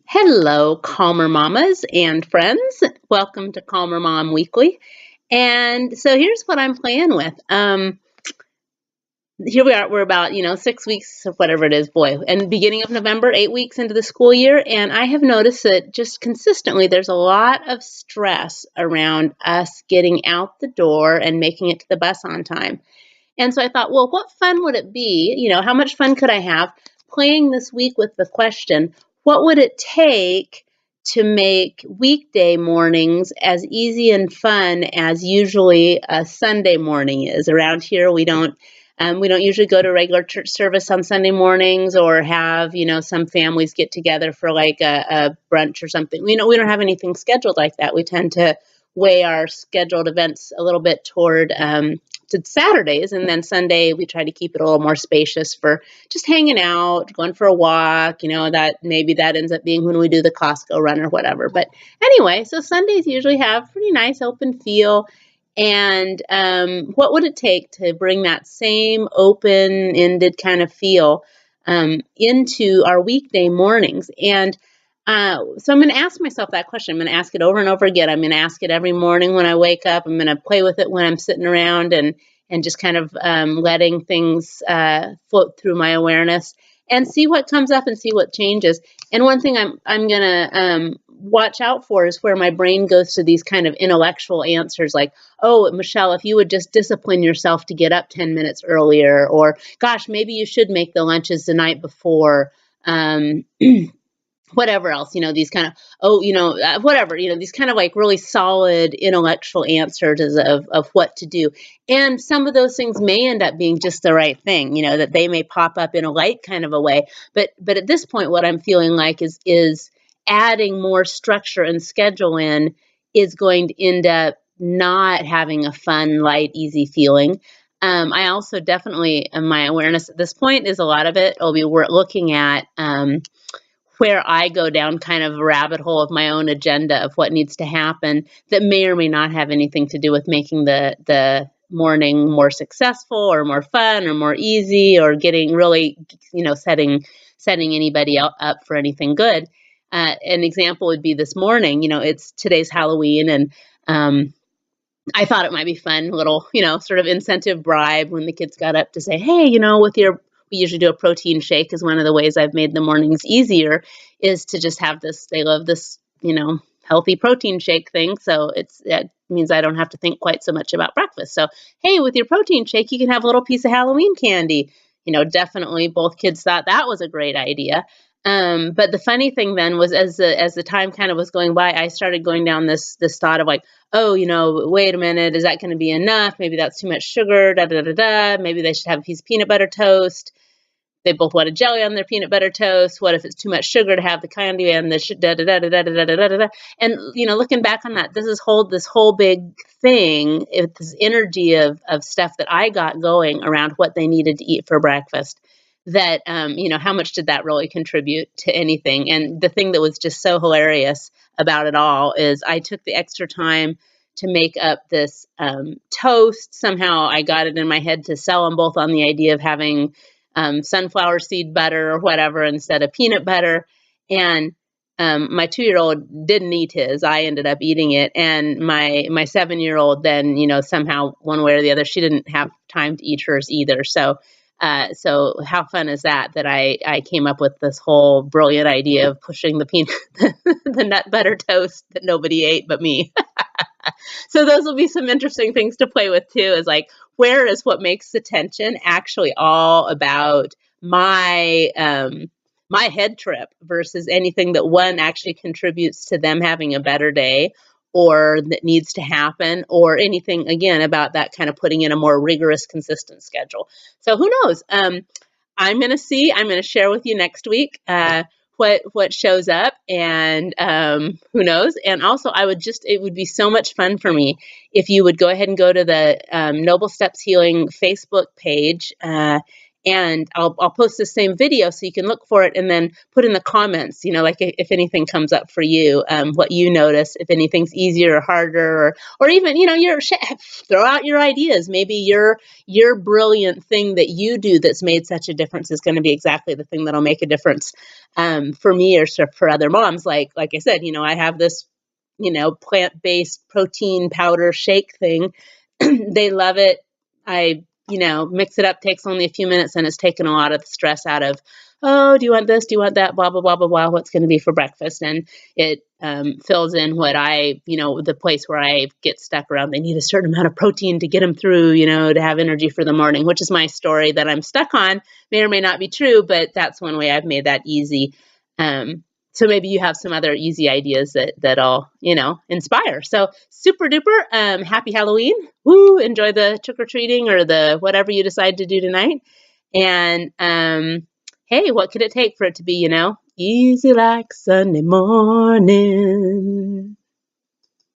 Hello, Calmer Mamas and friends. Welcome to Calmer Mom Weekly. And so here's what I'm playing with. Here we are. We're about 6 weeks or whatever it is, boy, and beginning of November, 8 weeks into the school year. And I have noticed that just consistently there's a lot of stress around us getting out the door and making it to the bus on time. And so I thought, well, what fun would it be? How much fun could I have playing this week with the question, what would it take to make weekday mornings as easy and fun as usually a Sunday morning is? Around here, we don't usually go to regular church service on Sunday mornings or have, some families get together for like a brunch or something. We don't have anything scheduled like that. We tend to weigh our scheduled events a little bit toward to Saturdays, and then Sunday we try to keep it a little more spacious for just hanging out, going for a walk. That maybe that ends up being when we do the Costco run or whatever. But anyway, so Sundays usually have pretty nice open feel. And what would it take to bring that same open-ended kind of feel into our weekday mornings? And so I'm going to ask myself that question. I'm going to ask it over and over again. I'm going to ask it every morning when I wake up. I'm going to play with it when I'm sitting around and just kind of letting things float through my awareness and see what comes up and see what changes. And one thing I'm going to watch out for is where my brain goes to these kind of intellectual answers like, oh, Michelle, if you would just discipline yourself to get up 10 minutes earlier, or gosh, maybe you should make the lunches the night before. Whatever else, these kind of, whatever, these kind of like really solid intellectual answers of what to do. And some of those things may end up being just the right thing, that they may pop up in a light kind of a way. But at this point, what I'm feeling like is adding more structure and schedule in is going to end up not having a fun, light, easy feeling. I also definitely, my awareness at this point is a lot of it will be we're looking at where I go down kind of a rabbit hole of my own agenda of what needs to happen that may or may not have anything to do with making the morning more successful or more fun or more easy or getting really, setting anybody up for anything good. An example would be this morning, today's Halloween, and I thought it might be fun, little, sort of incentive bribe when the kids got up to say, hey, we usually do a protein shake is one of the ways I've made the mornings easier is to just have this, they love this, healthy protein shake thing. So it means I don't have to think quite so much about breakfast. So, hey, with your protein shake, you can have a little piece of Halloween candy. Definitely both kids thought that was a great idea. But the funny thing then was as the time kind of was going by, I started going down this thought of like, oh, wait a minute, is that going to be enough? Maybe that's too much sugar, da, da, da, da. Maybe they should have a piece of peanut butter toast. They both wanted jelly on their peanut butter toast. What if it's too much sugar to have the candy and the da, da, da, da, da, da, da, da, da. And, looking back on that, this whole big thing, this energy of stuff that I got going around what they needed to eat for breakfast. That, how much did that really contribute to anything? And the thing that was just so hilarious about it all is I took the extra time to make up this toast. Somehow I got it in my head to sell them both on the idea of having sunflower seed butter or whatever instead of peanut butter. And my 2-year-old didn't eat his. I ended up eating it. And my 7-year-old then, somehow one way or the other, she didn't have time to eat hers either. So how fun is that I came up with this whole brilliant idea of pushing the nut butter toast that nobody ate but me. So those will be some interesting things to play with too, is like, where is what makes the tension actually all about my head trip versus anything that one actually contributes to them having a better day or that needs to happen, or anything, again, about that kind of putting in a more rigorous, consistent schedule. So who knows? I'm going to share with you next week what shows up, and who knows? And also, it would be so much fun for me if you would go ahead and go to the Noble Steps Healing Facebook page And I'll post the same video so you can look for it and then put in the comments, like if anything comes up for you, what you notice, if anything's easier or harder, or even, throw out your ideas. Maybe your brilliant thing that you do that's made such a difference is going to be exactly the thing that'll make a difference for me or for other moms. Like I said, I have this, plant-based protein powder shake thing. They love it. I mix it up, takes only a few minutes, and it's taken a lot of the stress out of, oh, do you want this? Do you want that? Blah, blah, blah, blah, blah. What's going to be for breakfast? And it fills in what the place where I get stuck around. They need a certain amount of protein to get them through, to have energy for the morning, which is my story that I'm stuck on. May or may not be true, but that's one way I've made that easy. So maybe you have some other easy ideas that'll, inspire. So super duper. Happy Halloween. Woo, enjoy the trick-or-treating or the whatever you decide to do tonight. And hey, what could it take for it to be, easy like Sunday morning?